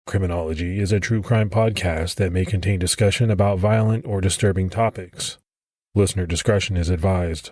Criminology is a true crime podcast that may contain discussion about violent or disturbing topics. Listener discretion is advised.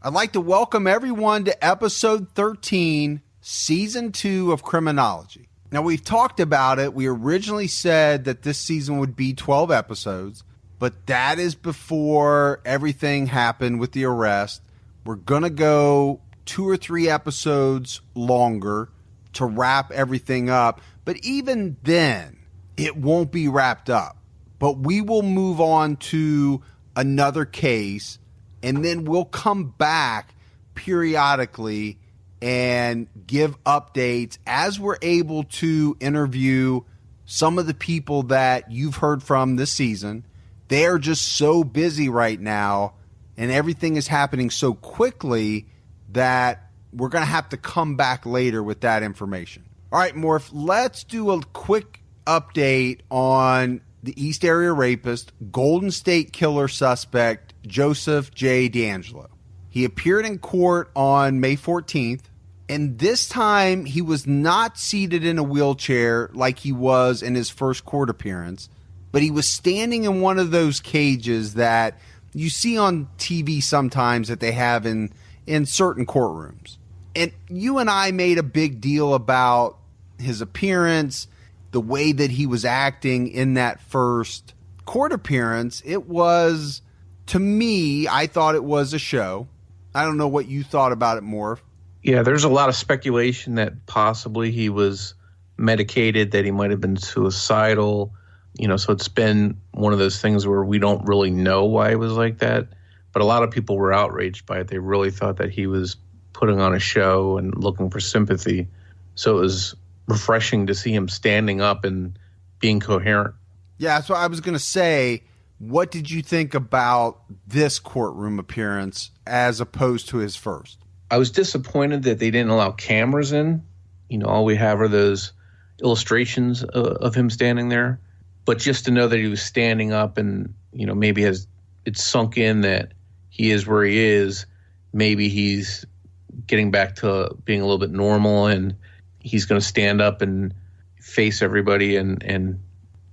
I'd like to welcome everyone to episode 13, season 2 of Criminology. Now, we've talked about it. We originally said that this season would be 12 episodes, but that is before everything happened with the arrest. We're going to go 2 or 3 episodes longer to wrap everything up, but even then, it won't be wrapped up. But we will move on to another case, and then we'll come back periodically and give updates as we're able to interview some of the people that you've heard from this season. They are just so busy right now, and everything is happening so quickly that we're going to have to come back later with that information. All right, Morph, let's do a quick update on the East Area Rapist, Golden State Killer suspect, Joseph J DeAngelo. He appeared in court on May 14th, and this time he was not seated in a wheelchair like he was in his first court appearance, but he was standing in one of those cages that you see on TV sometimes that they have in certain courtrooms. And you and I made a big deal about his appearance, the way that he was acting in that first court appearance. It was, to me, I thought it was a show. I don't know what you thought about it, Morph. Yeah, there's a lot of speculation that possibly he was medicated, that he might have been suicidal. So it's been one of those things where we don't really know why it was like that. But a lot of people were outraged by it. They really thought that he was putting on a show and looking for sympathy. So it was refreshing to see him standing up and being coherent. Yeah, that's what I was going to say. What did you think about this courtroom appearance as opposed to his first? I was disappointed that they didn't allow cameras in. All we have are those illustrations of him standing there. But just to know that he was standing up and, maybe it's sunk in that he is where he is, maybe he's getting back to being a little bit normal and he's going to stand up and face everybody and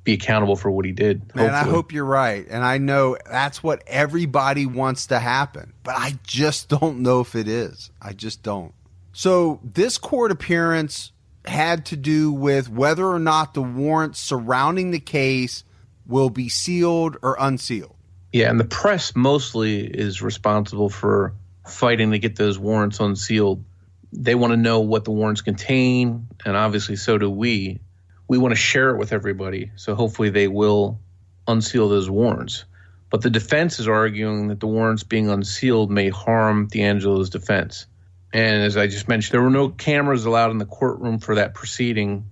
be accountable for what he did. Man, I hope you're right. And I know that's what everybody wants to happen. But I just don't know if it is. I just don't. So this court appearance had to do with whether or not the warrants surrounding the case will be sealed or unsealed. Yeah, and the press mostly is responsible for fighting to get those warrants unsealed. They want to know what the warrants contain, and obviously so do we. We want to share it with everybody, so hopefully they will unseal those warrants. But the defense is arguing that the warrants being unsealed may harm DeAngelo's defense. And as I just mentioned, there were no cameras allowed in the courtroom for that proceeding,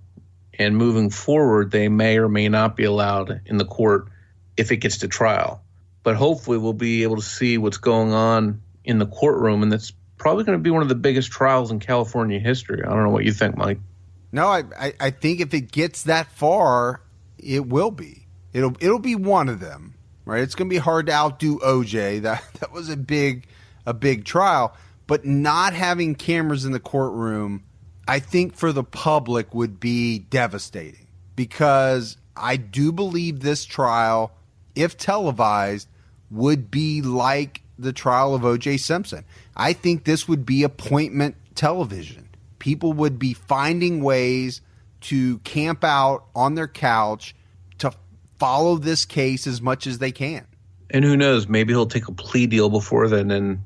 and moving forward, they may or may not be allowed in the court if it gets to trial. But hopefully we'll be able to see what's going on in the courtroom, and that's probably going to be one of the biggest trials in California history. I don't know what you think, Mike. No, I think if it gets that far, it will be. It'll be one of them, right? It's going to be hard to outdo OJ. That was a big trial, but not having cameras in the courtroom, I think for the public would be devastating, because I do believe this trial, if televised, would be like the trial of O.J. Simpson. I think this would be appointment television. People would be finding ways to camp out on their couch to follow this case as much as they can. And who knows, maybe he'll take a plea deal before then, and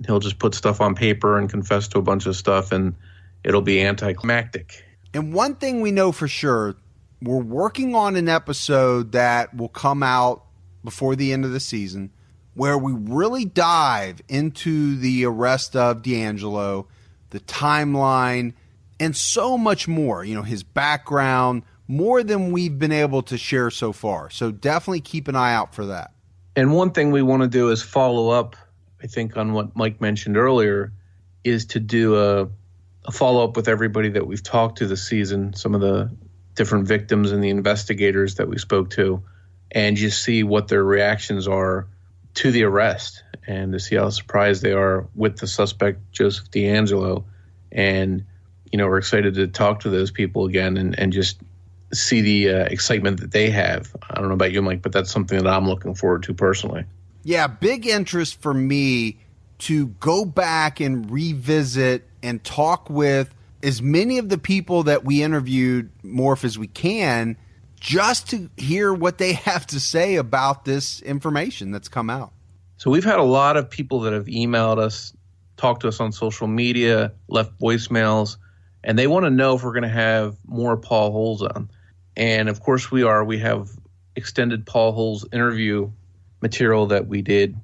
he'll just put stuff on paper and confess to a bunch of stuff, and it'll be anticlimactic. And one thing we know for sure, we're working on an episode that will come out before the end of the season where we really dive into the arrest of DeAngelo, the timeline, and so much more. His background, more than we've been able to share so far. So definitely keep an eye out for that. And one thing we want to do is follow up, I think, on what Mike mentioned earlier, is to do a follow-up with everybody that we've talked to this season, some of the different victims and the investigators that we spoke to, and just see what their reactions are to the arrest and to see how surprised they are with the suspect, Joseph DeAngelo. And, we're excited to talk to those people again and just see the excitement that they have. I don't know about you, Mike, but that's something that I'm looking forward to personally. Yeah, big interest for me to go back and revisit and talk with as many of the people that we interviewed, Morph, as we can, just to hear what they have to say about this information that's come out. So we've had a lot of people that have emailed us, talked to us on social media, left voicemails, and they want to know if we're going to have more Paul Holes on. And of course we are. We have extended Paul Holes interview material that we did,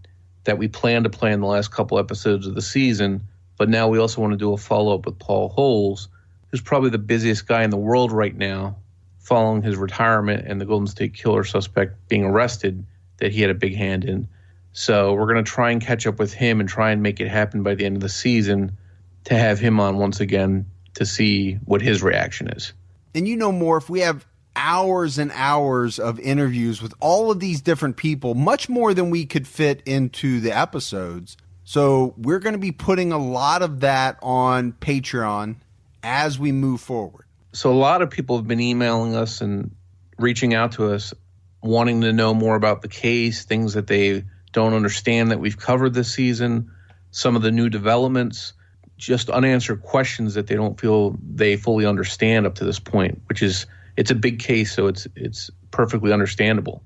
that we planned to play in the last couple episodes of the season. But now we also want to do a follow-up with Paul Holes, who's probably the busiest guy in the world right now, following his retirement and the Golden State Killer suspect being arrested that he had a big hand in. So we're going to try and catch up with him and try and make it happen by the end of the season to have him on once again to see what his reaction is. And Morph, we have hours and hours of interviews with all of these different people, much more than we could fit into the episodes. So we're going to be putting a lot of that on Patreon as we move forward. So a lot of people have been emailing us and reaching out to us, wanting to know more about the case, things that they don't understand that we've covered this season, some of the new developments, just unanswered questions that they don't feel they fully understand up to this point, which is, it's a big case, so it's perfectly understandable.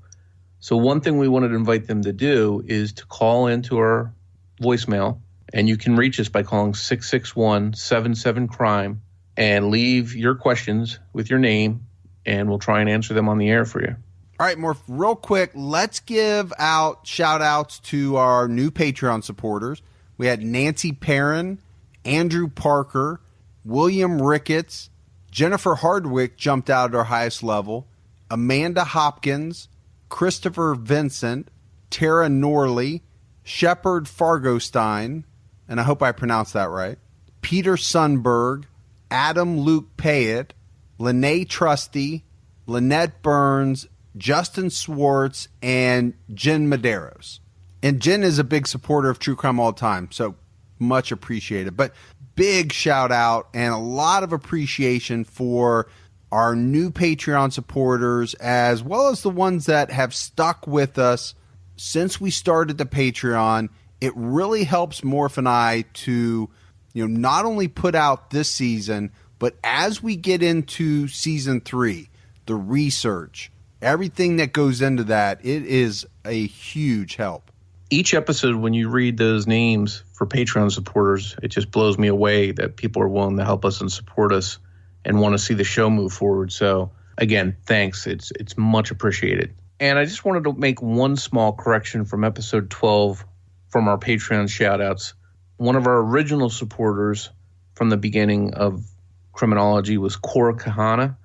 So one thing we wanted to invite them to do is to call into our voicemail, and you can reach us by calling 661-77-CRIME and leave your questions with your name, and we'll try and answer them on the air for you. All right, Morph, real quick, let's give out shout-outs to our new Patreon supporters. We had Nancy Perrin, Andrew Parker, William Ricketts, Jennifer Hardwick jumped out at our highest level, Amanda Hopkins, Christopher Vincent, Tara Norley, Shepard Fargostein, and I hope I pronounced that right, Peter Sundberg, Adam Luke Payette, Lene Trusty, Lynette Burns, Justin Swartz, and Jen Medeiros. And Jen is a big supporter of True Crime All the Time, so much appreciated. But big shout out and a lot of appreciation for our new Patreon supporters, as well as the ones that have stuck with us since we started the Patreon. It really helps Morph and I to, not only put out this season, but as we get into season 3, the research, everything that goes into that, it is a huge help. Each episode, when you read those names for Patreon supporters, it just blows me away that people are willing to help us and support us and want to see the show move forward. So again, thanks. It's much appreciated. And I just wanted to make one small correction from episode 12 from our Patreon shout-outs. One of our original supporters from the beginning of Criminology was Cora Kahana,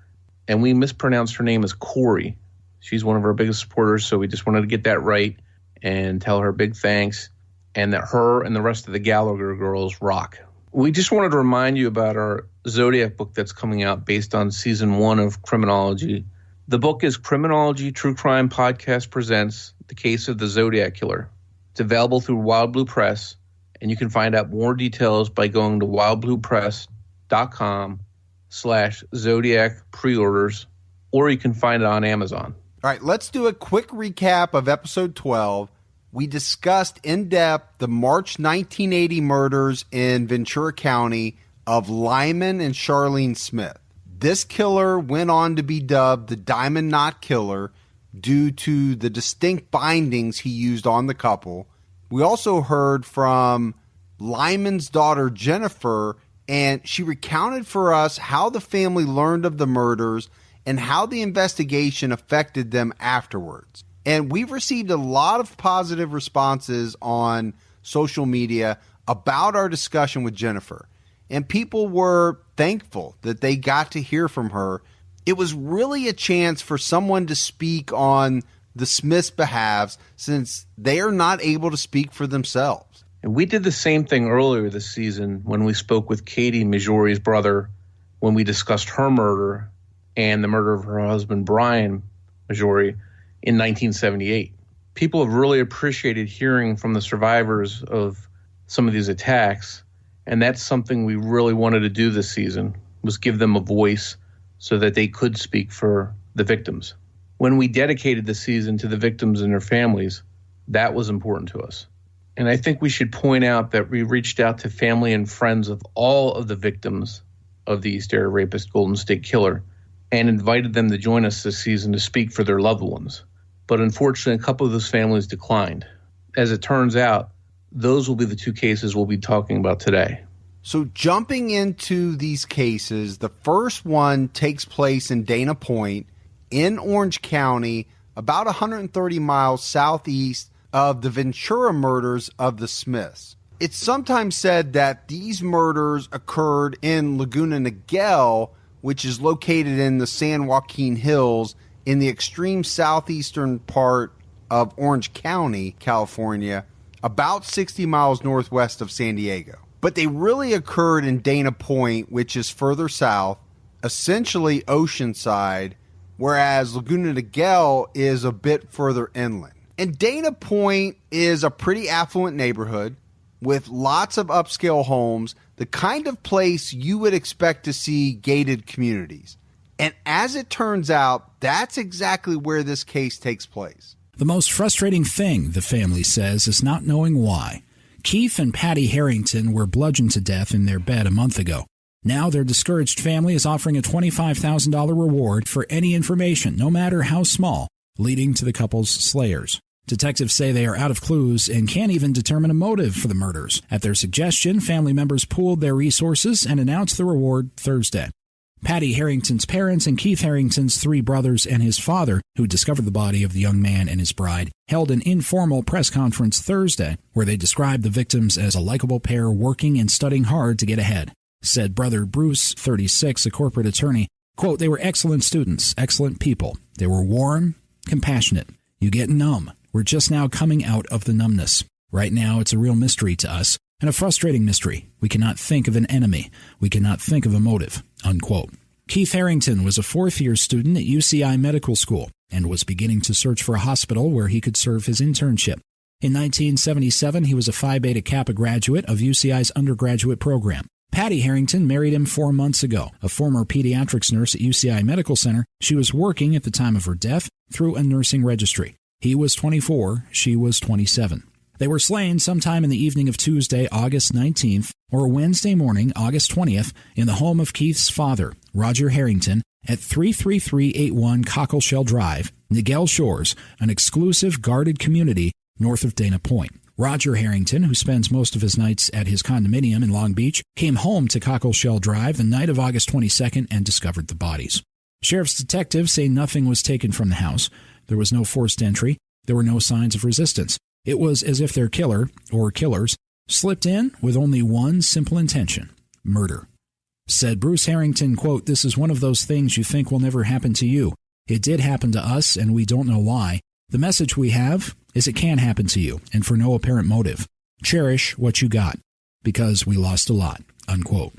and we mispronounced her name as Corey. She's one of our biggest supporters, so we just wanted to get that right and tell her big thanks, and that her and the rest of the Gallagher girls rock. We just wanted to remind you about our Zodiac book that's coming out based on season 1 of Criminology. The book is Criminology True Crime Podcast Presents The Case of the Zodiac Killer. It's available through Wild Blue Press, and you can find out more details by going to wildbluepress.com/Zodiac pre-orders, or you can find it on Amazon. All right, let's do a quick recap of episode 12. We discussed in depth the March 1980 murders in Ventura County of Lyman and Charlene Smith. This killer went on to be dubbed the Diamond Knot Killer due to the distinct bindings he used on the couple. We also heard from Lyman's daughter, Jennifer, and she recounted for us how the family learned of the murders and how the investigation affected them afterwards. And we've received a lot of positive responses on social media about our discussion with Jennifer. And people were thankful that they got to hear from her It was really a chance for someone to speak on the Smiths' behalf, since they are not able to speak for themselves. And we did the same thing earlier this season when we spoke with Katie Majori's brother, when we discussed her murder and the murder of her husband, Brian Majori, in 1978. People have really appreciated hearing from the survivors of some of these attacks, and that's something we really wanted to do this season, was give them a voice so that they could speak for the victims. When we dedicated the season to the victims and their families, that was important to us. And I think we should point out that we reached out to family and friends of all of the victims of the East Area Rapist Golden State Killer and invited them to join us this season to speak for their loved ones. But unfortunately, a couple of those families declined. As it turns out, those will be the two cases we'll be talking about today. So jumping into these cases, the first one takes place in Dana Point in Orange County, about 130 miles southeast of the Ventura murders of the Smiths. It's sometimes said that these murders occurred in Laguna Niguel, which is located in the San Joaquin Hills in the extreme southeastern part of Orange County, California, about 60 miles northwest of San Diego. But they really occurred in Dana Point, which is further south, essentially oceanside, whereas Laguna Niguel is a bit further inland. And Dana Point is a pretty affluent neighborhood with lots of upscale homes, the kind of place you would expect to see gated communities. And as it turns out, that's exactly where this case takes place. The most frustrating thing, the family says, is not knowing why. Keith and Patty Harrington were bludgeoned to death in their bed a month ago. Now their discouraged family is offering a $25,000 reward for any information, no matter how small, leading to the couple's slayers. Detectives say they are out of clues and can't even determine a motive for the murders. At their suggestion, family members pooled their resources and announced the reward Thursday. Patty Harrington's parents and Keith Harrington's three brothers and his father, who discovered the body of the young man and his bride, held an informal press conference Thursday where they described the victims as a likable pair working and studying hard to get ahead. Said brother Bruce, 36, a corporate attorney, quote, "They were excellent students, excellent people. They were warm, compassionate. You get numb. We're just now coming out of the numbness. Right now, it's a real mystery to us, and a frustrating mystery. We cannot think of an enemy. We cannot think of a motive," unquote. Keith Harrington was a fourth-year student at UCI Medical School and was beginning to search for a hospital where he could serve his internship. In 1977, he was a Phi Beta Kappa graduate of UCI's undergraduate program. Patty Harrington married him 4 months ago. A former pediatrics nurse at UCI Medical Center, she was working at the time of her death through a nursing registry. He was 24, she was 27. They were slain sometime in the evening of Tuesday, August 19th, or Wednesday morning, August 20th, in the home of Keith's father, Roger Harrington, at 33381 Cockleshell Drive, Niguel Shores, an exclusive guarded community north of Dana Point. Roger Harrington, who spends most of his nights at his condominium in Long Beach, came home to Cockleshell Drive the night of August 22nd and discovered the bodies. Sheriff's detectives say nothing was taken from the house. There was no forced entry. There were no signs of resistance. It was as if their killer, or killers, slipped in with only one simple intention: murder. Said Bruce Harrington, quote, "This is one of those things you think will never happen to you. It did happen to us, and we don't know why. The message we have is it can happen to you, and for no apparent motive. Cherish what you got, because we lost a lot," unquote.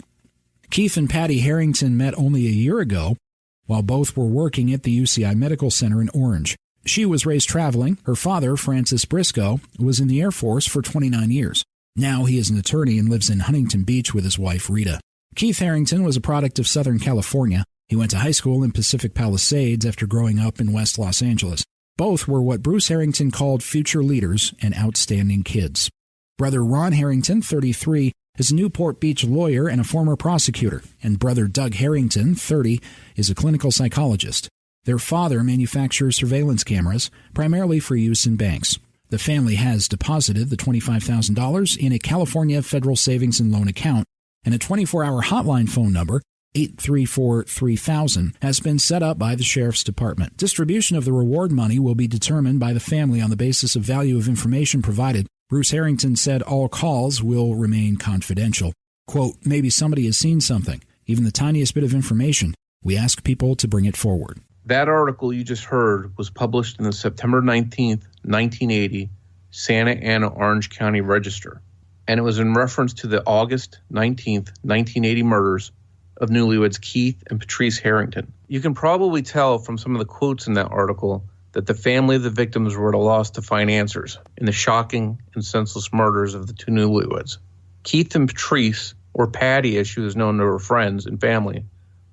Keith and Patty Harrington met only a year ago while both were working at the UCI Medical Center in Orange. She was raised traveling. Her father, Francis Briscoe, was in the Air Force for 29 years. Now he is an attorney and lives in Huntington Beach with his wife, Rita. Keith Harrington was a product of Southern California. He went to high school in Pacific Palisades after growing up in West Los Angeles. Both were what Bruce Harrington called future leaders and outstanding kids. Brother Ron Harrington, 33, is a Newport Beach lawyer and a former prosecutor, and brother Doug Harrington, 30, is a clinical psychologist. Their father manufactures surveillance cameras, primarily for use in banks. The family has deposited the $25,000 in a California Federal Savings and Loan account, and a 24-hour hotline phone number, 834-3000, has been set up by the Sheriff's Department. Distribution of the reward money will be determined by the family on the basis of value of information provided. Bruce Harrington said all calls will remain confidential. Quote, "Maybe somebody has seen something, even the tiniest bit of information. We ask people to bring it forward. That article you just heard was published in the September 19th, 1980 Santa Ana Orange County Register, and it was in reference to the August 19th, 1980 murders of newlyweds Keith and Patrice Harrington. You can probably tell from some of the quotes in that article that the family of the victims were at a loss to find answers in the shocking and senseless murders of the two newlyweds. Keith and Patrice, or Patty as she was known to her friends and family,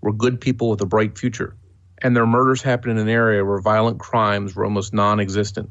were good people with a bright future, and their murders happened in an area where violent crimes were almost non-existent.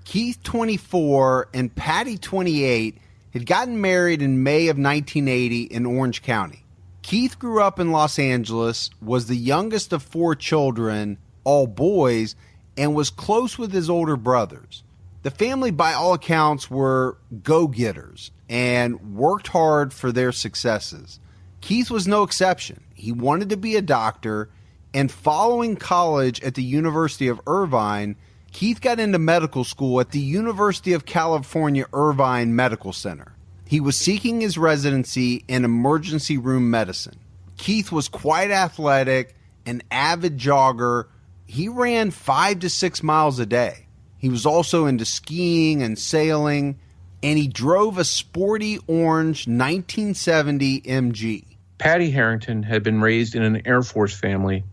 Keith, 24, and Patty, 28, had gotten married in May of 1980 in Orange County. Keith grew up in Los Angeles, was the youngest of 4 children, all boys, and was close with his older brothers. The family, by all accounts, were go-getters and worked hard for their successes. Keith was no exception. He wanted to be a doctor, and following college at the University of Irvine, Keith got into medical school at the University of California Irvine Medical Center. He was seeking his residency in emergency room medicine. Keith was quite athletic, an avid jogger. He ran 5 to 6 miles a day. He was also into skiing and sailing, and he drove a sporty orange 1970 MG. Patty Harrington had been raised in an Air Force family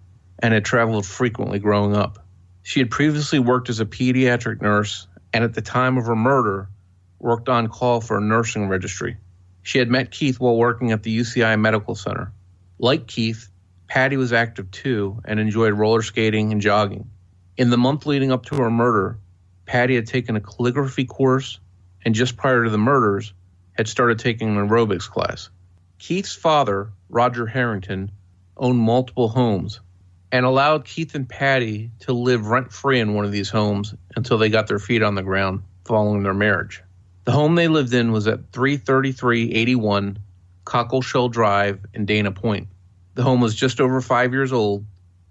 and had traveled frequently growing up. She had previously worked as a pediatric nurse, and at the time of her murder, worked on call for a nursing registry. She had met Keith while working at the UCI Medical Center. Like Keith, Patty was active too and enjoyed roller skating and jogging. In the month leading up to her murder, Patty had taken a calligraphy course and just prior to the murders, had started taking an aerobics class. Keith's father, Roger Harrington, owned multiple homes and allowed Keith and Patty to live rent-free in one of these homes until they got their feet on the ground following their marriage. The home they lived in was at 33381 Cockleshell Drive in Dana Point. The home was just over 5 years old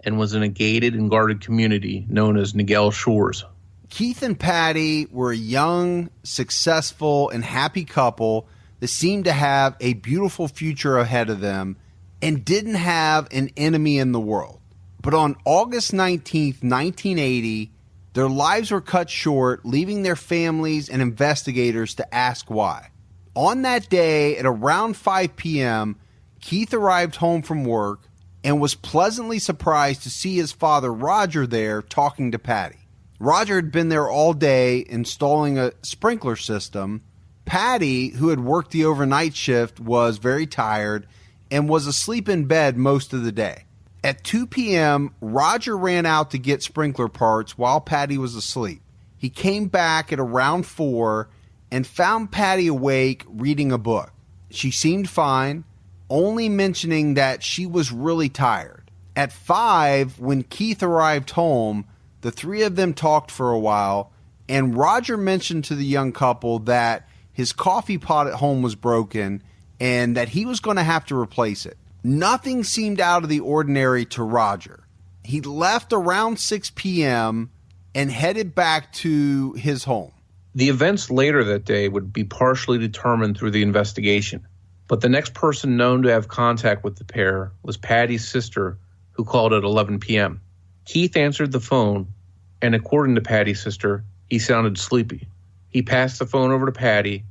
and was in a gated and guarded community known as Niguel Shores. Keith and Patty were a young, successful, and happy couple that seemed to have a beautiful future ahead of them and didn't have an enemy in the world. But on August 19th, 1980, their lives were cut short, leaving their families and investigators to ask why. On that day, at around 5 p.m., Keith arrived home from work and was pleasantly surprised to see his father, Roger, there talking to Patty. Roger had been there all day installing a sprinkler system. Patty, who had worked the overnight shift, was very tired and was asleep in bed most of the day. At 2 p.m., Roger ran out to get sprinkler parts while Patty was asleep. He came back at around 4 and found Patty awake reading a book. She seemed fine, only mentioning that she was really tired. At 5, when Keith arrived home, the three of them talked for a while, and Roger mentioned to the young couple that his coffee pot at home was broken and that he was going to have to replace it. Nothing seemed out of the ordinary to Roger. He left around 6 p.m. and headed back to his home. The events later that day would be partially determined through the investigation, but the next person known to have contact with the pair was Patty's sister, who called at 11 p.m. Keith answered the phone, and according to Patty's sister, he sounded sleepy. He passed the phone over to Patty,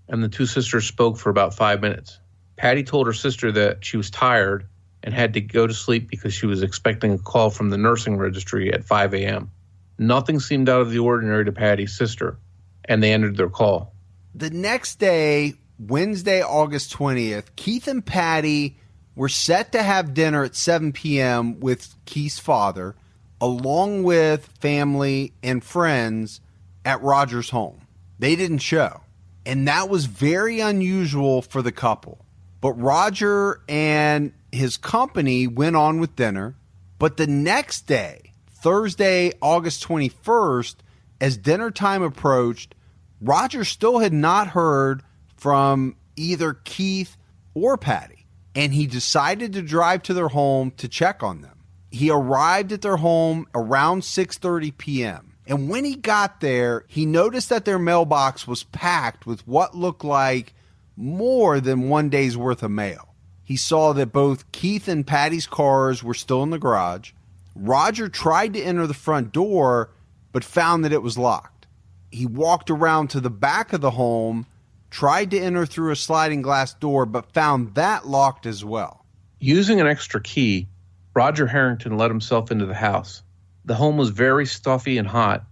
and the two sisters spoke for about 5 minutes. Patty told her sister that she was tired and had to go to sleep because she was expecting a call from the nursing registry at 5 a.m. Nothing seemed out of the ordinary to Patty's sister, and they ended their call. The next day, Wednesday, August 20th, Keith and Patty were set to have dinner at 7 p.m. with Keith's father, along with family and friends at Roger's home. They didn't show, and that was very unusual for the couple. But Roger and his company went on with dinner. But the next day, Thursday, August 21st, as dinner time approached, Roger still had not heard from either Keith or Patty, and he decided to drive to their home to check on them. He arrived at their home around 6:30 p.m., and when he got there, he noticed that their mailbox was packed with what looked like more than one day's worth of mail. He saw that both Keith and Patty's cars were still in the garage. Roger tried to enter the front door, but found that it was locked. He walked around to the back of the home, tried to enter through a sliding glass door, but found that locked as well. Using an extra key, Roger Harrington let himself into the house. The home was very stuffy and hot,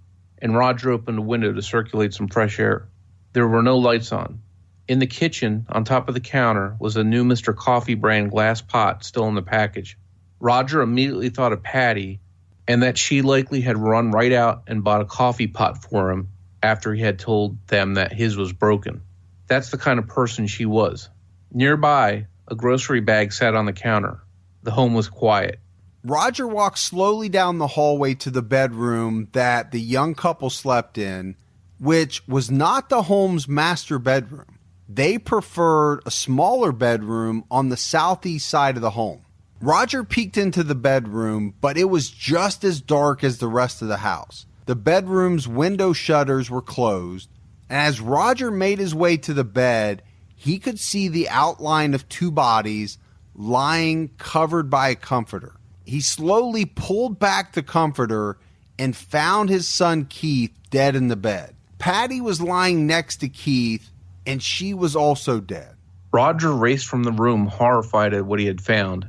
and Roger opened a window to circulate some fresh air. There were no lights on. In the kitchen, on top of the counter, was a new Mr. Coffee brand glass pot still in the package. Roger immediately thought of Patty and that she likely had run right out and bought a coffee pot for him after he had told them that his was broken. That's the kind of person she was. Nearby, a grocery bag sat on the counter. The home was quiet. Roger walked slowly down the hallway to the bedroom that the young couple slept in, which was not the home's master bedroom. They preferred a smaller bedroom on the southeast side of the home. Roger peeked into the bedroom, but it was just as dark as the rest of the house. The bedroom's window shutters were closed, and as Roger made his way to the bed, he could see the outline of two bodies lying covered by a comforter. He slowly pulled back the comforter and found his son Keith dead in the bed. Patty was lying next to Keith, and she was also dead. Roger raced from the room, horrified at what he had found,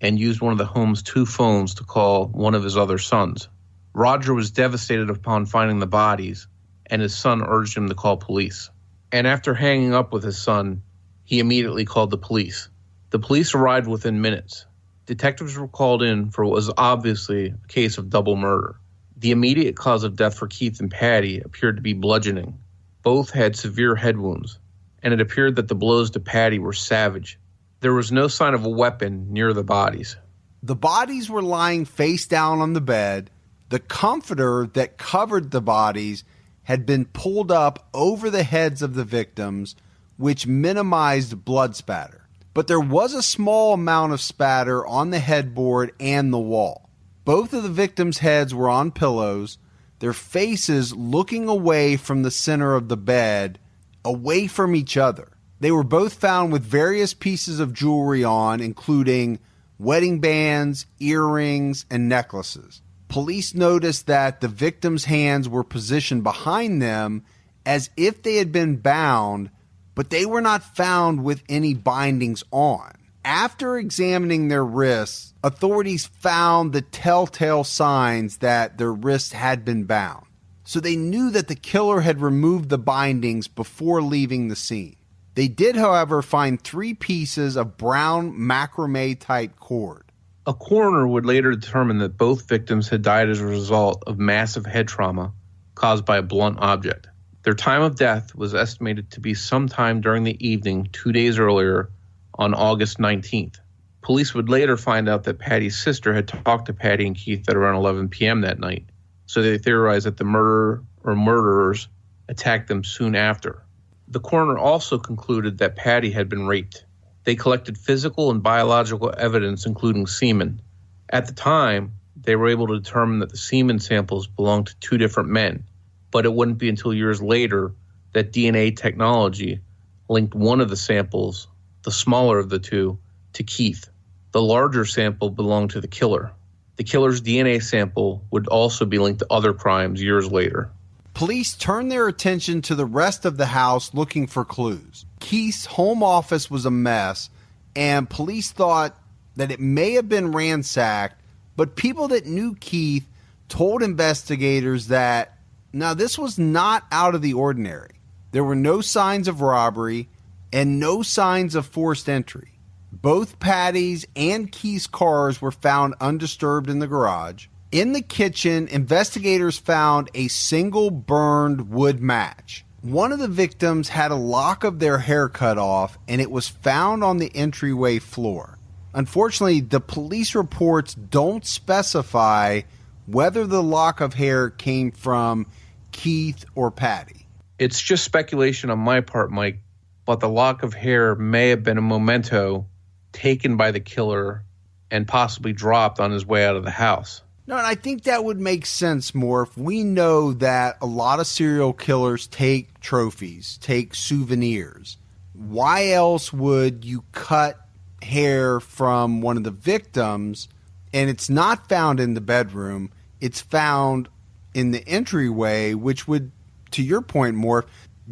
and used one of the home's two phones to call one of his other sons. Roger was devastated upon finding the bodies, and his son urged him to call police. And after hanging up with his son, he immediately called the police. The police arrived within minutes. Detectives were called in for what was obviously a case of double murder. The immediate cause of death for Keith and Patty appeared to be bludgeoning. Both had severe head wounds, and it appeared that the blows to Patty were savage. There was no sign of a weapon near the bodies. The bodies were lying face down on the bed. The comforter that covered the bodies had been pulled up over the heads of the victims, which minimized blood spatter. But there was a small amount of spatter on the headboard and the wall. Both of the victims' heads were on pillows, their faces looking away from the center of the bed, away from each other. They were both found with various pieces of jewelry on, including wedding bands, earrings, and necklaces. Police noticed that the victims' hands were positioned behind them as if they had been bound, but they were not found with any bindings on. After examining their wrists, authorities found the telltale signs that their wrists had been bound. So they knew that the killer had removed the bindings before leaving the scene. They did, however, find 3 pieces of brown macrame-type cord. A coroner would later determine that both victims had died as a result of massive head trauma caused by a blunt object. Their time of death was estimated to be sometime during the evening 2 days earlier, on August 19th. Police would later find out that Patty's sister had talked to Patty and Keith at around 11 p.m. that night, so they theorized that the murderer or murderers attacked them soon after. The coroner also concluded that Patty had been raped. They collected physical and biological evidence, including semen. At the time, they were able to determine that the semen samples belonged to 2 different men, but it wouldn't be until years later that DNA technology linked one of the samples, the smaller of the 2, to Keith. The larger sample belonged to the killer. The killer's DNA sample would also be linked to other crimes years later. Police turned their attention to the rest of the house looking for clues. Keith's home office was a mess, and police thought that it may have been ransacked, but people that knew Keith told investigators that, now, this was not out of the ordinary. There were no signs of robbery and no signs of forced entry. Both Patty's and Keith's cars were found undisturbed in the garage. In the kitchen, investigators found a single burned wood match. One of the victims had a lock of their hair cut off, and it was found on the entryway floor. Unfortunately, the police reports don't specify whether the lock of hair came from Keith or Patty. It's just speculation on my part, Mike, but the lock of hair may have been a memento taken by the killer and possibly dropped on his way out of the house. No, and I think that would make sense more if we know that a lot of serial killers take trophies, take souvenirs. Why else would you cut hair from one of the victims, and it's not found in the bedroom. It's found in the entryway, which would, to your point, Morph,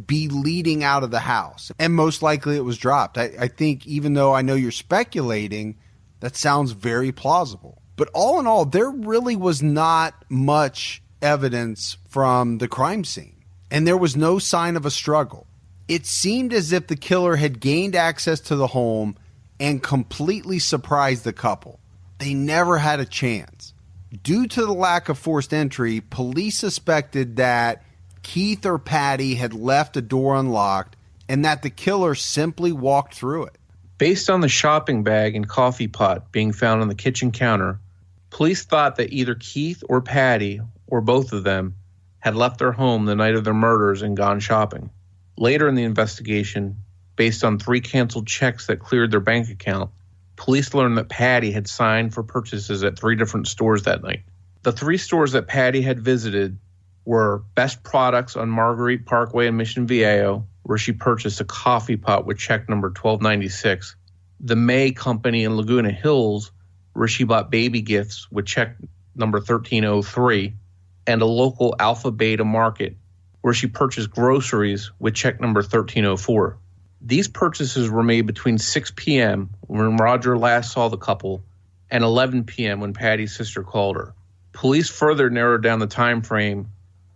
be leading out of the house. And most likely it was dropped. I think, even though I know you're speculating, that sounds very plausible. But all in all, there really was not much evidence from the crime scene. And there was no sign of a struggle. It seemed as if the killer had gained access to the home and completely surprised the couple. They never had a chance. Due to the lack of forced entry, police suspected that Keith or Patty had left a door unlocked and that the killer simply walked through it. Based on the shopping bag and coffee pot being found on the kitchen counter, police thought that either Keith or Patty, or both of them, had left their home the night of their murders and gone shopping. Later in the investigation, based on 3 canceled checks that cleared their bank account, police learned that Patty had signed for purchases at 3 different stores that night. The 3 stores that Patty had visited were Best Products on Marguerite Parkway in Mission Viejo, where she purchased a coffee pot with check number 1296, the May Company in Laguna Hills, where she bought baby gifts with check number 1303, and a local Alpha Beta Market, where she purchased groceries with check number 1304. These purchases were made between 6 p.m. when Roger last saw the couple and 11 p.m. when Patty's sister called her. Police further narrowed down the time frame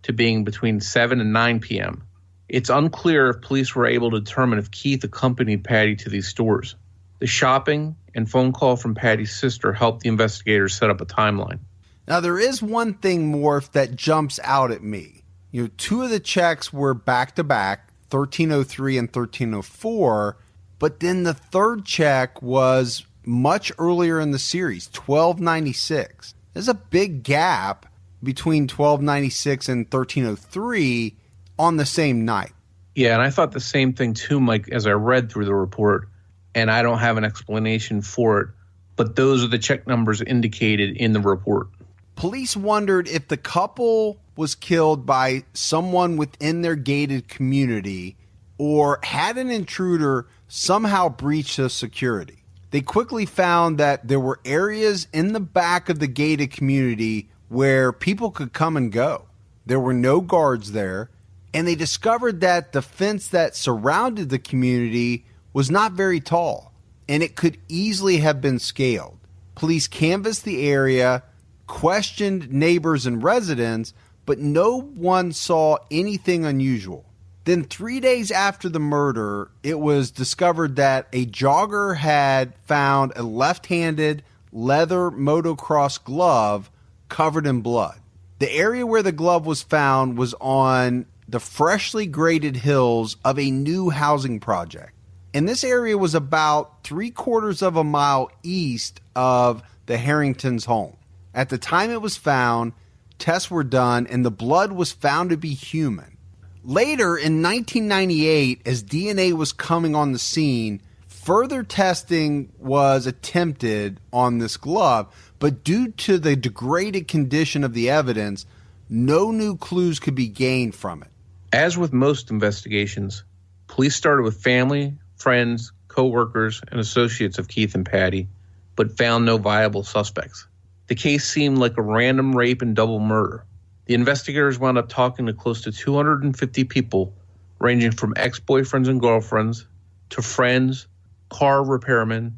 to being between 7 and 9 p.m. It's unclear if police were able to determine if Keith accompanied Patty to these stores. The shopping and phone call from Patty's sister helped the investigators set up a timeline. Now, there is one thing, Morph, that jumps out at me. 2 of the checks were back-to-back, 1303 and 1304, but then the third check was much earlier in the series, 1296. There's a big gap between 1296 and 1303 on the same night. Yeah, and I thought the same thing too, Mike, as I read through the report, and I don't have an explanation for it, but those are the check numbers indicated in the report. Police wondered if the couple was killed by someone within their gated community or had an intruder somehow breached the security. They quickly found that there were areas in the back of the gated community where people could come and go. There were no guards there, and they discovered that the fence that surrounded the community was not very tall, and it could easily have been scaled. Police canvassed the area, questioned neighbors and residents, but no one saw anything unusual. Then 3 days after the murder, it was discovered that a jogger had found a left-handed leather motocross glove covered in blood. The area where the glove was found was on the freshly graded hills of a new housing project. And this area was about 3/4 of a mile east of the Harringtons' home. At the time it was found, tests were done, and the blood was found to be human. Later, in 1998, as DNA was coming on the scene, further testing was attempted on this glove, but due to the degraded condition of the evidence, no new clues could be gained from it. As with most investigations, police started with family, friends, co-workers, and associates of Keith and Patty, but found no viable suspects. The case seemed like a random rape and double murder. The investigators wound up talking to close to 250 people, ranging from ex-boyfriends and girlfriends to friends, car repairmen,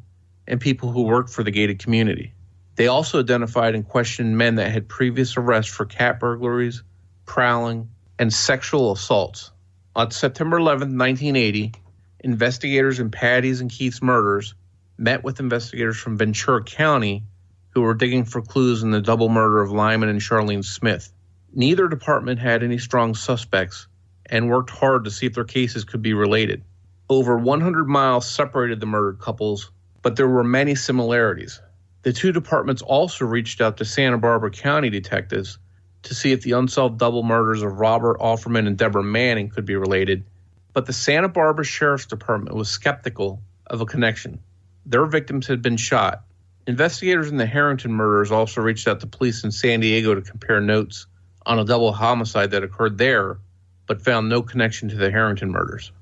and people who worked for the gated community. They also identified and questioned men that had previous arrests for cat burglaries, prowling, and sexual assaults. On September 11, 1980, investigators in Patty's and Keith's murders met with investigators from Ventura County who were digging for clues in the double murder of Lyman and Charlene Smith. Neither department had any strong suspects and worked hard to see if their cases could be related. Over 100 miles separated the murdered couples, but there were many similarities. The two departments also reached out to Santa Barbara County detectives to see if the unsolved double murders of Robert Offerman and Deborah Manning could be related, but the Santa Barbara Sheriff's Department was skeptical of a connection. Their victims had been shot. Investigators in the Harrington murders also reached out to police in San Diego to compare notes on a double homicide that occurred there, but found no connection to the Harrington murders.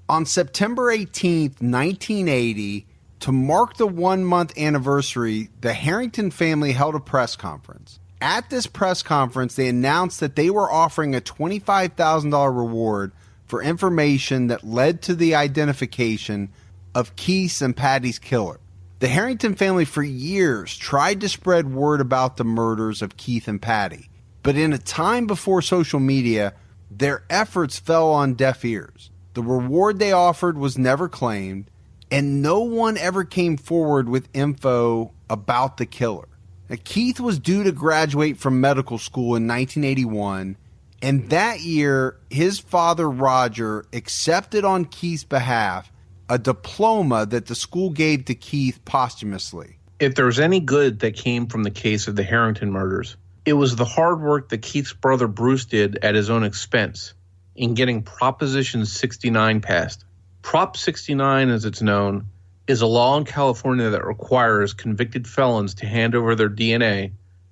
On September 18th, 1980, To mark the 1-month anniversary, the Harrington family held a press conference. At this press conference, they announced that they were offering a $25,000 reward for information that led to the identification of Keith's and Patty's killer. The Harrington family for years tried to spread word about the murders of Keith and Patty, but in a time before social media, their efforts fell on deaf ears. The reward they offered was never claimed, and no one ever came forward with info about the killer. Now, Keith was due to graduate from medical school in 1981, and that year, his father, Roger, accepted on Keith's behalf a diploma that the school gave to Keith posthumously. If there was any good that came from the case of the Harrington murders, it was the hard work that Keith's brother Bruce did at his own expense in getting Proposition 69 passed. Prop 69, as it's known, is a law in California that requires convicted felons to hand over their DNA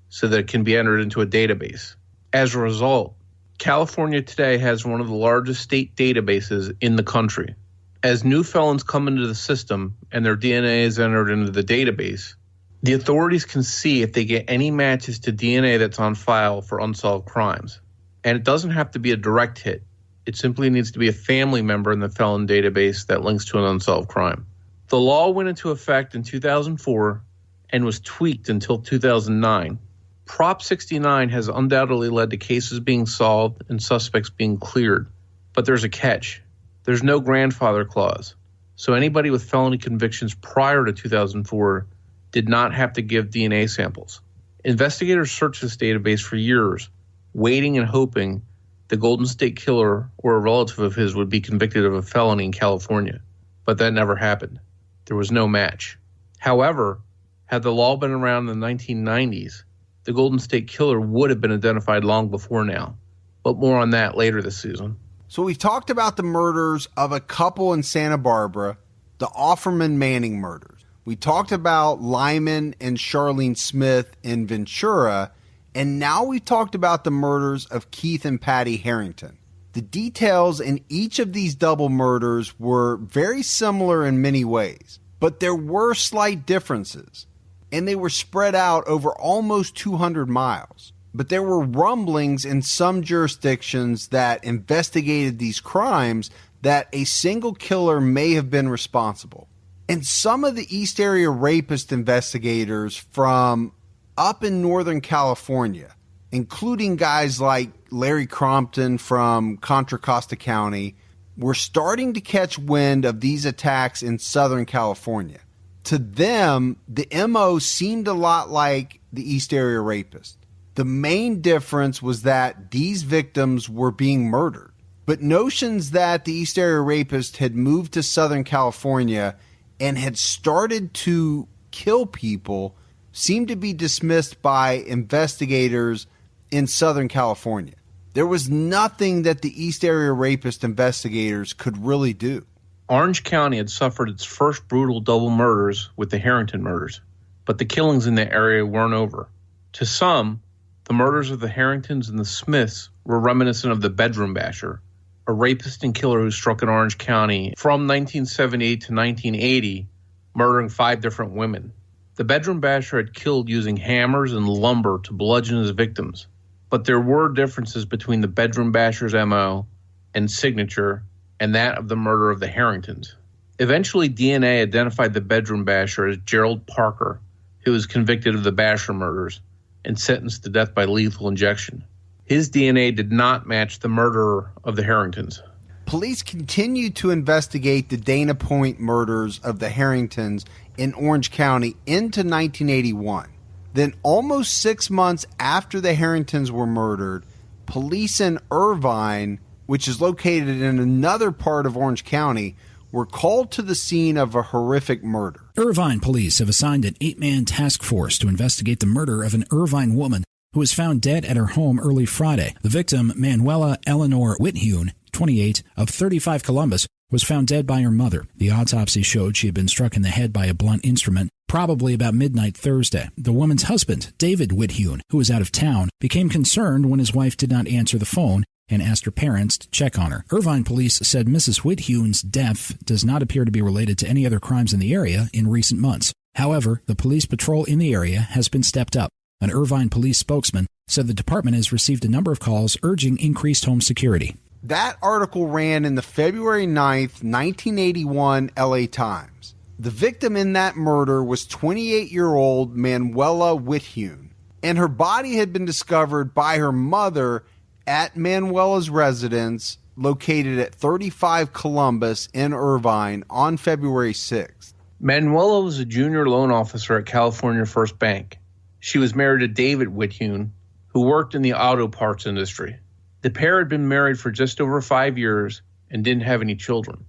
so that it can be entered into a database. As a result, California today has one of the largest state databases in the country. As new felons come into the system and their DNA is entered into the database, the authorities can see if they get any matches to DNA that's on file for unsolved crimes. And it doesn't have to be a direct hit. It simply needs to be a family member in the felon database that links to an unsolved crime. The law went into effect in 2004 and was tweaked until 2009. Prop 69 has undoubtedly led to cases being solved and suspects being cleared. But there's a catch. There's no grandfather clause. So anybody with felony convictions prior to 2004 did not have to give DNA samples. Investigators searched this database for years, waiting and hoping the Golden State Killer or a relative of his would be convicted of a felony in California. But that never happened. There was no match. However, had the law been around in the 1990s, the Golden State Killer would have been identified long before now. But more on that later this season. So we've talked about the murders of a couple in Santa Barbara, the Offerman Manning murders. We talked about Lyman and Charlene Smith in Ventura, and now we've talked about the murders of Keith and Patty Harrington. The details in each of these double murders were very similar in many ways, but there were slight differences, and they were spread out over almost 200 miles. But there were rumblings in some jurisdictions that investigated these crimes that a single killer may have been responsible. And some of the East Area Rapist investigators from up in Northern California, including guys like Larry Crompton from Contra Costa County, were starting to catch wind of these attacks in Southern California. To them, the MO seemed a lot like the East Area Rapist. The main difference was that these victims were being murdered. But notions that the East Area Rapist had moved to Southern California and had started to kill people seemed to be dismissed by investigators in Southern California. There was nothing that the East Area Rapist investigators could really do. Orange County had suffered its first brutal double murders with the Harrington murders, but the killings in the area weren't over. To some, the murders of the Harringtons and the Smiths were reminiscent of the Bedroom Basher, a rapist and killer who struck in Orange County from 1978 to 1980, murdering 5 different women. The Bedroom Basher had killed using hammers and lumber to bludgeon his victims, but there were differences between the Bedroom Basher's MO and signature and that of the murder of the Harringtons. Eventually, DNA identified the Bedroom Basher as Gerald Parker, who was convicted of the Basher murders and sentenced to death by lethal injection. His DNA did not match the murderer of the Harringtons. Police continued to investigate the Dana Point murders of the Harringtons in Orange County into 1981. Then, almost 6 months after the Harringtons were murdered, police in Irvine, which is located in another part of Orange County, were called to the scene of a horrific murder. Irvine police have assigned an 8-man task force to investigate the murder of an Irvine woman who was found dead at her home early Friday. The victim, Manuela Witthuhn, 28, of 35 Columbus, was found dead by her mother. The autopsy showed she had been struck in the head by a blunt instrument, probably about midnight Thursday. The woman's husband, David Witthuhn, who was out of town, became concerned when his wife did not answer the phone and asked her parents to check on her. Irvine police said Mrs. Witthuhn's death does not appear to be related to any other crimes in the area in recent months. However, the police patrol in the area has been stepped up. An Irvine police spokesman said the department has received a number of calls urging increased home security. That article ran in the February 9th, 1981 LA Times. The victim in that murder was 28-year-old Manuela Witthuhn, and her body had been discovered by her mother at Manuela's residence located at 35 Columbus in Irvine on February 6th. Manuela was a junior loan officer at California First Bank. She was married to David Witthuhn, who worked in the auto parts industry. The pair had been married for just over 5 years and didn't have any children.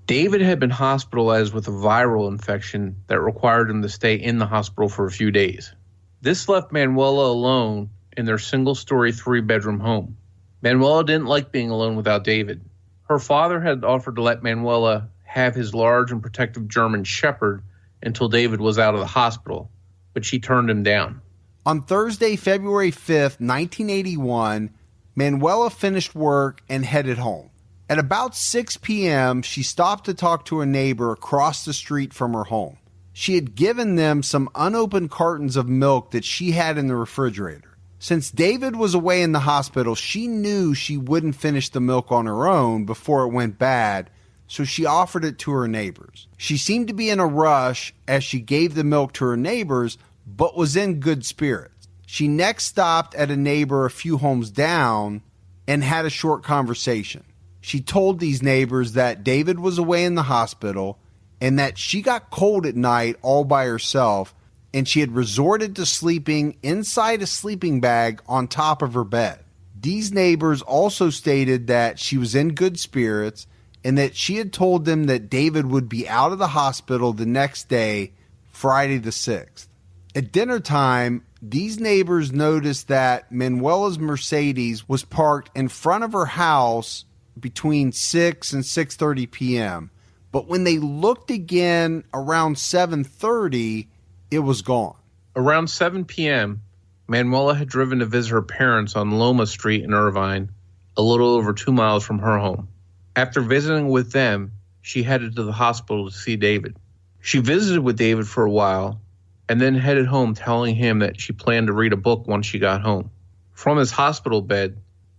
David had been hospitalized with a viral infection that required him to stay in the hospital for a few days. This left Manuela alone in their single-story, 3-bedroom home. Manuela didn't like being alone without David. Her father had offered to let Manuela have his large and protective German Shepherd until David was out of the hospital, but she turned him down. On Thursday, February 5th, 1981, Manuela finished work and headed home. At about 6 p.m., she stopped to talk to a neighbor across the street from her home. She had given them some unopened cartons of milk that she had in the refrigerator. Since David was away in the hospital, she knew she wouldn't finish the milk on her own before it went bad, so she offered it to her neighbors. She seemed to be in a rush as she gave the milk to her neighbors, but was in good spirits. She next stopped at a neighbor a few homes down and had a short conversation. She told these neighbors that David was away in the hospital and that she got cold at night all by herself, and she had resorted to sleeping inside a sleeping bag on top of her bed. These neighbors also stated that she was in good spirits and that she had told them that David would be out of the hospital the next day, Friday the 6th. At dinner time, these neighbors noticed that Manuela's Mercedes was parked in front of her house between 6 and 6:30 p.m. But when they looked again around 7:30, it was gone. Around 7 p.m., Manuela had driven to visit her parents on Loma Street in Irvine, a little over 2 miles from her home. After visiting with them, she headed to the hospital to see David. She visited with David for a while and then headed home telling him that she planned to read a book once she got home. From his hospital bed,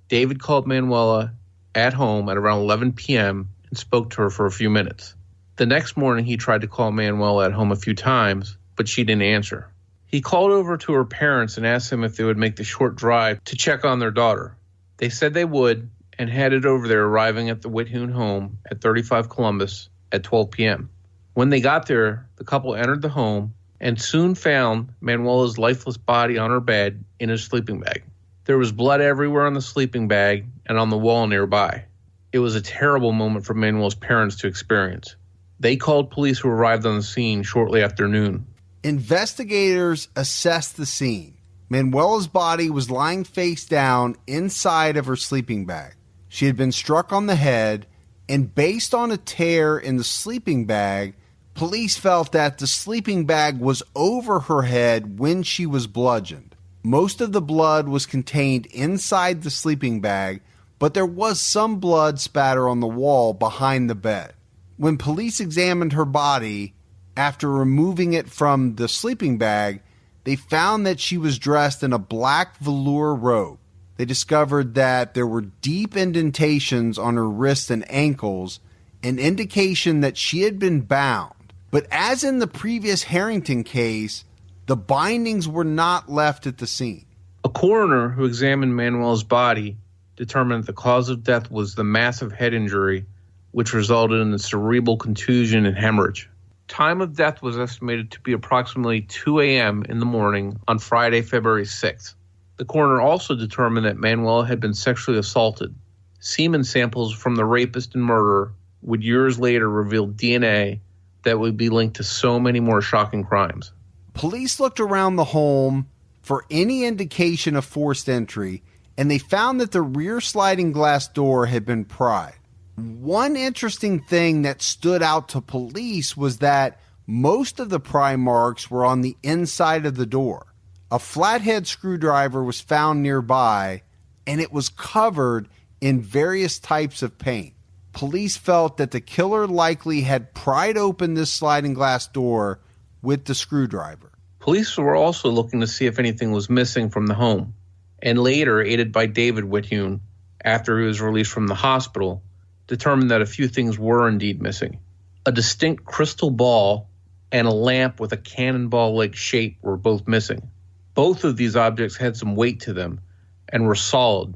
David called Manuela at home at around 11 p.m. and spoke to her for a few minutes. The next morning, he tried to call Manuela at home a few times, but she didn't answer. He called over to her parents and asked them if they would make the short drive to check on their daughter. They said they would and headed over there, arriving at the Witthuhn home at 35 Columbus at 12 p.m. When they got there, the couple entered the home and soon found Manuela's lifeless body on her bed in a sleeping bag. There was blood everywhere on the sleeping bag and on the wall nearby. It was a terrible moment for Manuela's parents to experience. They called police, who arrived on the scene shortly after noon. Investigators assessed the scene. Manuela's body was lying face down inside of her sleeping bag. She had been struck on the head, and based on a tear in the sleeping bag, police felt that the sleeping bag was over her head when she was bludgeoned. Most of the blood was contained inside the sleeping bag, but there was some blood spatter on the wall behind the bed. When police examined her body, after removing it from the sleeping bag, they found that she was dressed in a black velour robe. They discovered that there were deep indentations on her wrists and ankles, an indication that she had been bound. But as in the previous Harrington case, the bindings were not left at the scene. A coroner who examined Manuela's body determined that the cause of death was the massive head injury, which resulted in a cerebral contusion and hemorrhage. Time of death was estimated to be approximately 2 a.m. in the morning on Friday, February 6th. The coroner also determined that Manuela had been sexually assaulted. Semen samples from the rapist and murderer would years later reveal DNA that would be linked to so many more shocking crimes. Police looked around the home for any indication of forced entry, and they found that the rear sliding glass door had been pried. One interesting thing that stood out to police was that most of the pry marks were on the inside of the door. A flathead screwdriver was found nearby, and it was covered in various types of paint. Police felt that the killer likely had pried open this sliding glass door with the screwdriver. Police were also looking to see if anything was missing from the home, and later, aided by David Witthuhn, after he was released from the hospital, determined that a few things were indeed missing. A distinct crystal ball and a lamp with a cannonball-like shape were both missing. Both of these objects had some weight to them and were solid,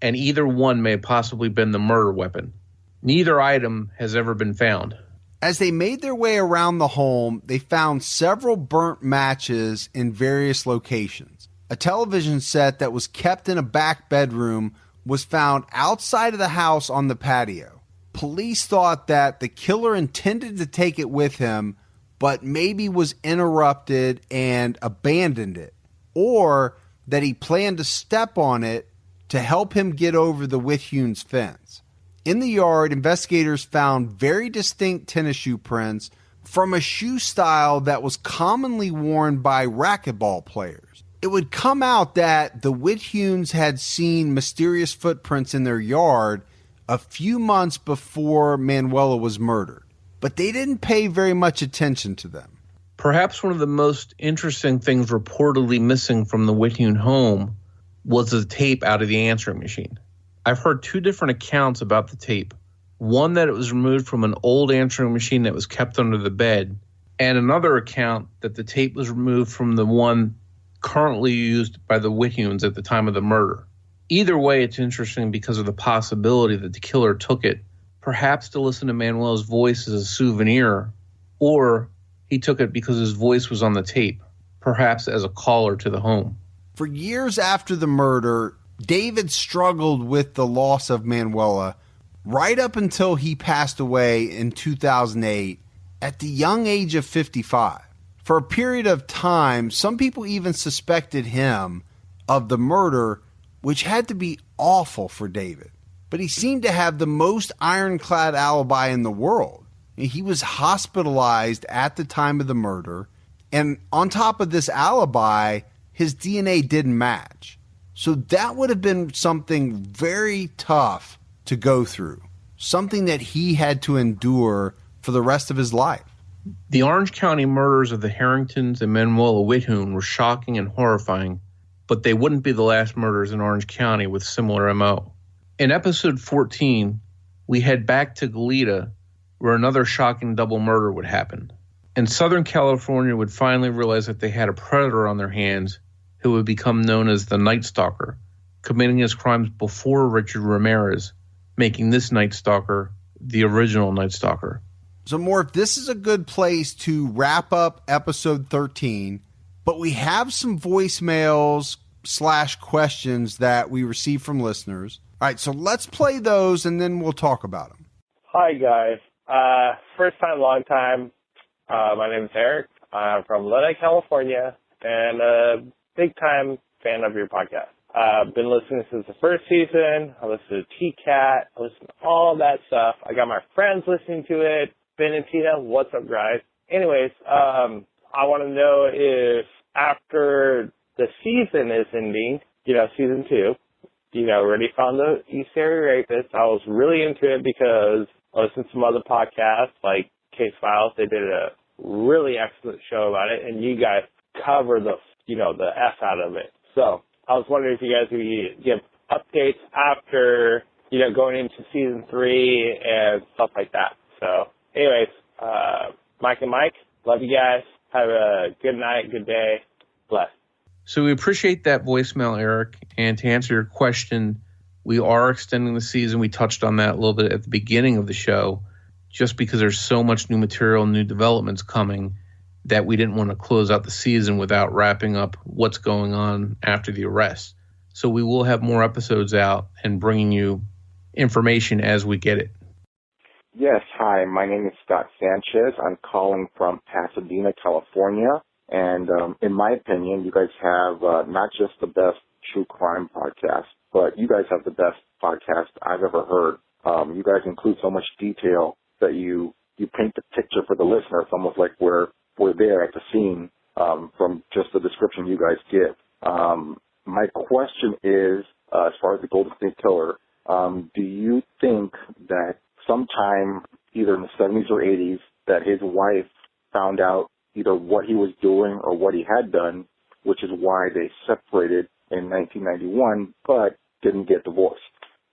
and either one may have possibly been the murder weapon. Neither item has ever been found. As they made their way around the home, they found several burnt matches in various locations. A television set that was kept in a back bedroom was found outside of the house on the patio. Police thought that the killer intended to take it with him, but maybe was interrupted and abandoned it, or that he planned to step on it to help him get over the Witthuhn's fence. In the yard, investigators found very distinct tennis shoe prints from a shoe style that was commonly worn by racquetball players. It would come out that the Witthuhns had seen mysterious footprints in their yard a few months before Manuela was murdered, but they didn't pay very much attention to them. Perhaps one of the most interesting things reportedly missing from the Witthuhn home was the tape out of the answering machine. I've heard two different accounts about the tape. One that it was removed from an old answering machine that was kept under the bed, and another account that the tape was removed from the one currently used by the Witthuhns at the time of the murder. Either way, it's interesting because of the possibility that the killer took it, perhaps to listen to Manuela's voice as a souvenir, or he took it because his voice was on the tape, perhaps as a caller to the home. For years after the murder, David struggled with the loss of Manuela right up until he passed away in 2008 at the young age of 55. For a period of time, some people even suspected him of the murder, which had to be awful for David. But he seemed to have the most ironclad alibi in the world. He was hospitalized at the time of the murder, and on top of this alibi, his DNA didn't match. So that would have been something very tough to go through, something that he had to endure for the rest of his life. The Orange County murders of the Harringtons and Manuela Witthuhn were shocking and horrifying, but they wouldn't be the last murders in Orange County with similar MO. In episode 14, we head back to Goleta, where another shocking double murder would happen. And Southern California would finally realize that they had a predator on their hands who would become known as the Night Stalker, committing his crimes before Richard Ramirez, making this Night Stalker the original Night Stalker. So, Morph, this is a good place to wrap up episode 13, but we have some voicemails / questions that we received from listeners. All right, so let's play those, and then we'll talk about them. Hi, guys. First time, long time. My name is Eric. I'm from Lodi, California, and big-time fan of your podcast. I've been listening since the first season. I listen to T-Cat. I listen to all that stuff. I got my friends listening to it. Ben and Tina, what's up, guys? Anyways, I want to know if after the season is ending, season 2, already found the East Area Rapist. I was really into it because I listened to some other podcasts like Case Files. They did a really excellent show about it, and you guys cover the F out of it. So I was wondering if you guys would give updates after, going into season 3 and stuff like that. So anyways, Mike and Mike, love you guys. Have a good night, good day. Bless. So we appreciate that voicemail, Eric. And to answer your question, we are extending the season. We touched on that a little bit at the beginning of the show, just because there's so much new material, new developments coming, that we didn't want to close out the season without wrapping up what's going on after the arrest. So we will have more episodes out and bringing you information as we get it. Yes, hi, my name is Scott Sanchez. I'm calling from Pasadena, California. And in my opinion, you guys have not just the best true crime podcast, but you guys have the best podcast I've ever heard. You guys include so much detail that you paint the picture for the listener. It's almost like we're there at the scene from just the description you guys give. My question is, as far as the Golden State Killer, Do you think that sometime either in the 70s or 80s that his wife found out either what he was doing or what he had done, which is why they separated in 1991 but didn't get divorced?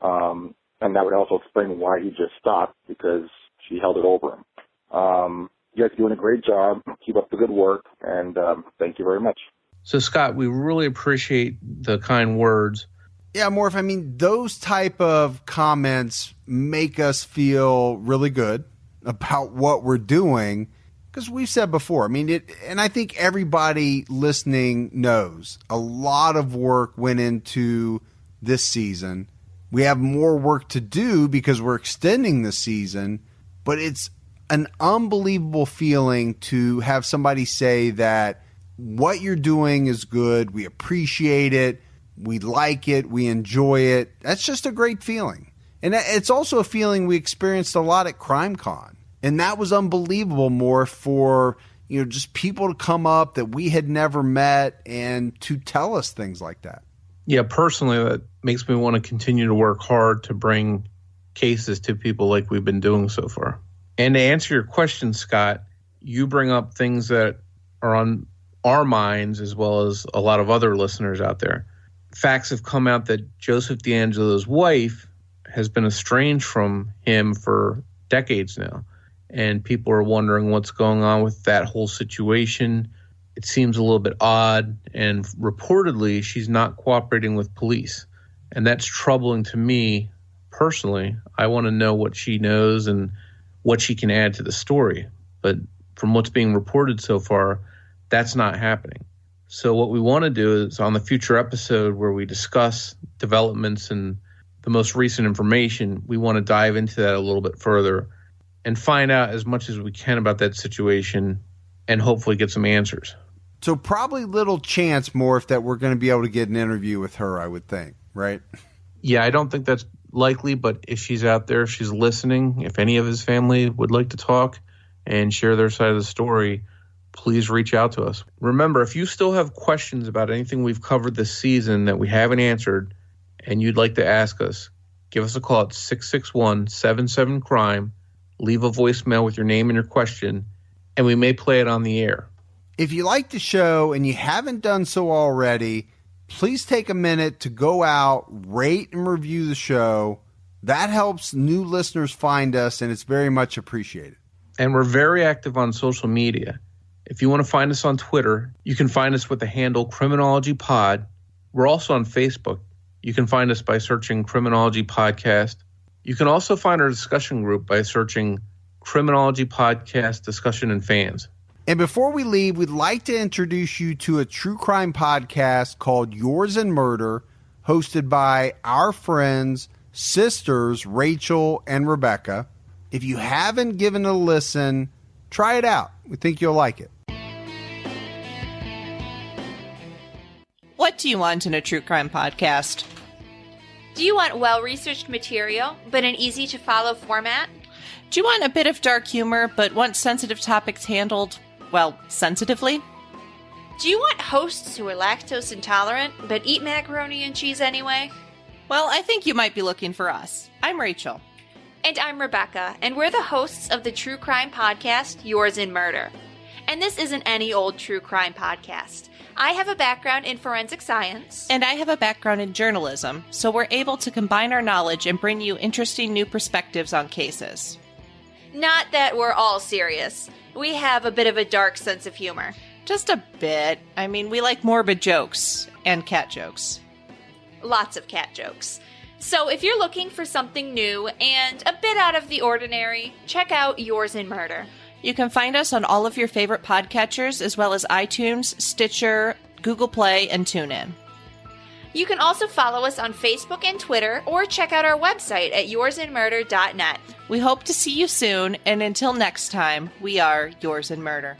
And that would also explain why he just stopped, because she held it over him. You guys are doing a great job. Keep up the good work, and thank you very much. So, Scott, we really appreciate the kind words. Yeah, Morph, I mean, those type of comments make us feel really good about what we're doing, because we've said before, I mean, and I think everybody listening knows a lot of work went into this season. We have more work to do because we're extending the season, but it's an unbelievable feeling to have somebody say that what you're doing is good. We appreciate it. We like it. We enjoy it. That's just a great feeling. And it's also a feeling we experienced a lot at CrimeCon. And that was unbelievable, more for, just people to come up that we had never met and to tell us things like that. Yeah, personally, that makes me want to continue to work hard to bring cases to people like we've been doing so far. And to answer your question, Scott, you bring up things that are on our minds as well as a lot of other listeners out there. Facts have come out that Joseph DeAngelo's wife has been estranged from him for decades now. And people are wondering what's going on with that whole situation. It seems a little bit odd. And reportedly, she's not cooperating with police. And that's troubling to me personally. I want to know what she knows and what she can add to the story. But from what's being reported so far, that's not happening. So what we want to do is on the future episode where we discuss developments and the most recent information, we want to dive into that a little bit further and find out as much as we can about that situation and hopefully get some answers. So probably little chance, Morph, that we're going to be able to get an interview with her, I would think, right? Yeah, I don't think that's likely, but if she's out there, if she's listening, if any of his family would like to talk and share their side of the story, please reach out to us. Remember, if you still have questions about anything we've covered this season that we haven't answered and you'd like to ask us, give us a call at 661-77-CRIME, leave a voicemail with your name and your question, and we may play it on the air. If you like the show and you haven't done so already, please take a minute to go out, rate and review the show. That helps new listeners find us, and it's very much appreciated. And we're very active on social media. If you want to find us on Twitter, you can find us with the handle Criminology Pod. We're also on Facebook. You can find us by searching Criminology Podcast. You can also find our discussion group by searching Criminology Podcast Discussion and Fans. And before we leave, we'd like to introduce you to a true crime podcast called Yours in Murder, hosted by our friends, sisters Rachel and Rebecca. If you haven't given it a listen, try it out. We think you'll like it. What do you want in a true crime podcast? Do you want well-researched material, but an easy-to-follow format? Do you want a bit of dark humor, but want sensitive topics handled, well, sensitively? Do you want hosts who are lactose intolerant, but eat macaroni and cheese anyway? Well, I think you might be looking for us. I'm Rachel. And I'm Rebecca, and we're the hosts of the true crime podcast, Yours in Murder. And this isn't any old true crime podcast. I have a background in forensic science. And I have a background in journalism, so we're able to combine our knowledge and bring you interesting new perspectives on cases. Not that we're all serious. We have a bit of a dark sense of humor. Just a bit. I mean, we like morbid jokes and cat jokes. Lots of cat jokes. So if you're looking for something new and a bit out of the ordinary, check out Yours in Murder. You can find us on all of your favorite podcatchers, as well as iTunes, Stitcher, Google Play, and TuneIn. You can also follow us on Facebook and Twitter, or check out our website at yoursinmurder.net. We hope to see you soon, and until next time, we are Yours in Murder.